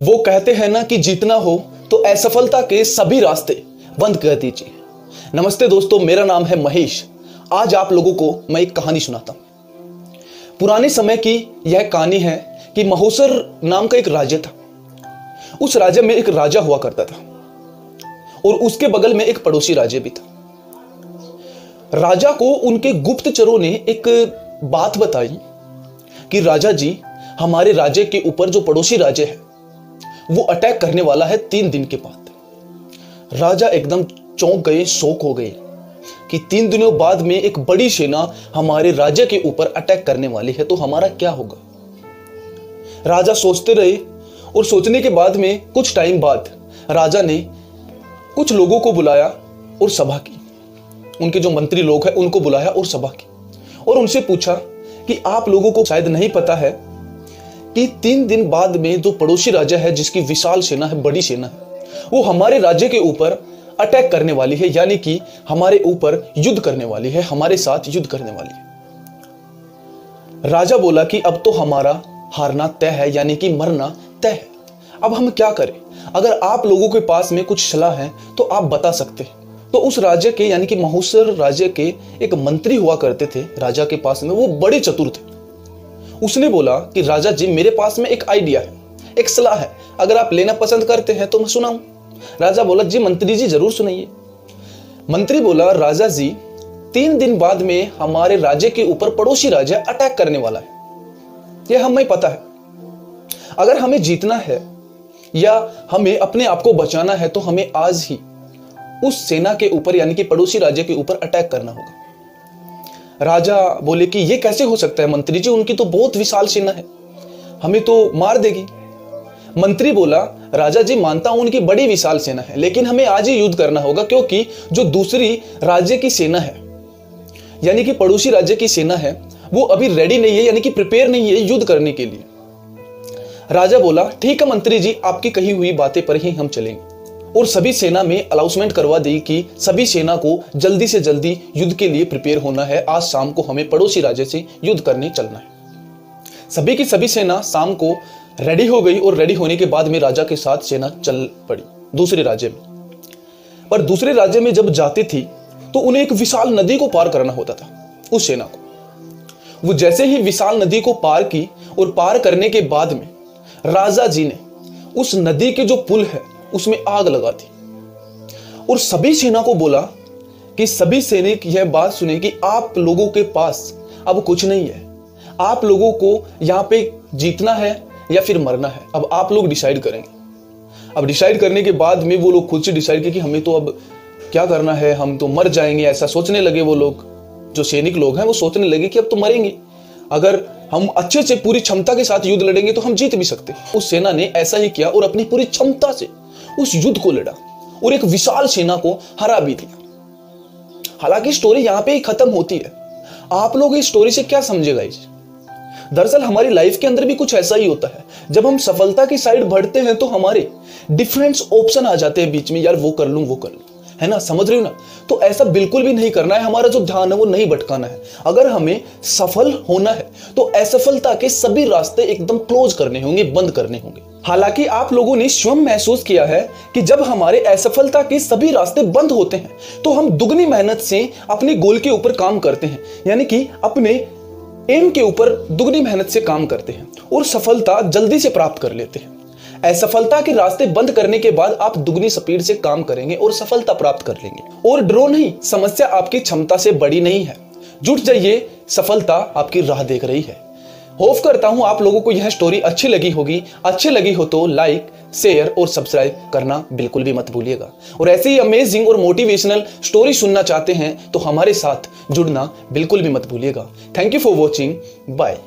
वो कहते हैं ना कि जीतना हो तो असफलता के सभी रास्ते बंद कर दीजिए। नमस्ते दोस्तों, मेरा नाम है महेश। आज आप लोगों को मैं एक कहानी सुनाता हूं। पुराने समय की यह कहानी है कि महोसर नाम का एक राज्य था। उस राज्य में एक राजा हुआ करता था और उसके बगल में एक पड़ोसी राज्य भी था। राजा को उनके गुप्तचरों ने एक बात बताई कि राजा जी, हमारे राज्य के ऊपर जो पड़ोसी राज्य है वो अटैक करने वाला है 3 दिन के बाद। राजा एकदम चौंक गए, शौक हो गए कि 3 दिनों बाद में एक बड़ी सेना हमारे राज्य के ऊपर अटैक करने वाली है, तो हमारा क्या होगा। राजा सोचते रहे और सोचने के बाद में कुछ टाइम बाद राजा ने कुछ लोगों को बुलाया और सभा की। उनके जो मंत्री लोग हैं उनको बुलाया और सभा की और उनसे पूछा कि आप लोगों को शायद नहीं पता है कि 3 दिन बाद में जो पड़ोसी राज्य है, जिसकी विशाल सेना है, बड़ी सेना है, वो हमारे राज्य के ऊपर अटैक करने वाली है, यानी कि हमारे ऊपर युद्ध करने वाली है, हमारे साथ युद्ध करने वाली है। राजा बोला कि अब तो हमारा हारना तय है, यानी कि मरना तय है। अब हम क्या करें? अगर आप लोगों के पास में कुछ सलाह है तो आप बता सकते हैं। तो उस राज्य के यानी कि महोसर राज्य के एक मंत्री हुआ करते थे राजा के पास में, वो बड़े चतुर थे। उसने बोला कि राजा जी, मेरे पास में एक आइडिया है, एक सलाह है, अगर आप लेना पसंद करते हैं तो मैं सुनाऊं। राजा बोला, जी मंत्री जी जरूर सुनाइए। मंत्री बोला, राजा जी 3 दिन बाद में हमारे राज्य के ऊपर पड़ोसी राज्य अटैक करने वाला है, यह हमें पता है। अगर हमें जीतना है या हमें अपने आप को बचाना है तो हमें आज ही उस सेना के ऊपर यानी कि पड़ोसी राज्य के ऊपर अटैक करना होगा। राजा बोले कि ये कैसे हो सकता है मंत्री जी, उनकी तो बहुत विशाल सेना है, हमें तो मार देगी। मंत्री बोला, राजा जी मानता हूं उनकी बड़ी विशाल सेना है, लेकिन हमें आज ही युद्ध करना होगा, क्योंकि जो दूसरी राज्य की सेना है यानी कि पड़ोसी राज्य की सेना है वो अभी रेडी नहीं है, यानी कि प्रिपेयर नहीं है युद्ध करने के लिए। राजा बोला, ठीक है मंत्री जी, आपकी कही हुई बातें पर ही हम चलेंगे। और सभी सेना में अनाउंसमेंट करवा दी कि सभी सेना को जल्दी से जल्दी युद्ध के लिए प्रिपेयर होना है, आज शाम को हमें पड़ोसी राज्य से युद्ध करने चलना है। सभी की सभी सेना शाम को रेडी हो गई और रेडी होने के बाद में राजा के साथ सेना चल पड़ी दूसरे राज्य में। पर दूसरे राज्य में जब जाती थी तो उन्हें एक विशाल नदी को पार करना होता था। उस सेना को वो जैसे ही विशाल नदी को पार की और पार करने के बाद में राजा जी ने उस नदी के जो पुल है उसमें आग लगा दी और सभी सेना को बोला कि सभी सैनिक यह बात सुने कि आप लोगों के पास अब कुछ नहीं है, आप लोगों को यहां पे जीतना है या फिर मरना है, अब आप लोग डिसाइड करेंगे। अब डिसाइड करने के बाद में वो लोग खुद से डिसाइड किए कि हमें तो अब क्या करना है, हम तो मर जाएंगे, ऐसा सोचने लगे। वो लोग जो सैनिक लोग हैं वो सोचने लगे कि अब तो मरेंगे, अगर हम अच्छे से पूरी क्षमता के साथ युद्ध लड़ेंगे तो हम जीत भी सकते हैं। उस सेना ने ऐसा ही किया और अपनी पूरी क्षमता से उस युद्ध को लड़ा और एक विशाल सेना को हरा भी दिया। हालांकि स्टोरी यहां पे ही खत्म होती है। आप लोग इस स्टोरी से क्या समझेगा? दरअसल हमारी लाइफ के अंदर भी कुछ ऐसा ही होता है। जब हम सफलता की साइड बढ़ते हैं तो हमारे डिफरेंट ऑप्शन आ जाते हैं बीच में, यार वो कर लूं, वो कर लूं, है ना, समझ रहे हो ना। तो ऐसा बिल्कुल भी नहीं करना है, हमारा जो ध्यान है वो नहीं भटकाना है। अगर हमें सफल होना है तो असफलता के सभी रास्ते एकदम क्लोज करने होंगे, बंद करने होंगे। हालांकि आप लोगों ने स्वयं महसूस किया है कि जब हमारे असफलता के सभी रास्ते बंद होते हैं तो हम दुगनी मेहनत से अपने गोल के ऊपर काम करते हैं, यानी कि अपने एम के ऊपर दुगनी मेहनत से काम करते हैं और सफलता जल्दी से प्राप्त कर लेते हैं। असफलता के रास्ते बंद करने के बाद आप दुगनी स्पीड से काम करेंगे और सफलता प्राप्त कर लेंगे। और डरो नहीं, समस्या आपकी क्षमता से बड़ी नहीं है। जुट जाइए, सफलता आपकी राह देख रही है। होप करता हूं आप लोगों को यह स्टोरी अच्छी लगी होगी। अच्छी लगी हो तो लाइक, शेयर और सब्सक्राइब करना बिल्कुल भी मत भूलिएगा। और ऐसे ही अमेजिंग और मोटिवेशनल स्टोरी सुनना चाहते हैं तो हमारे साथ जुड़ना बिल्कुल भी मत भूलिएगा। Thank you for watching, bye.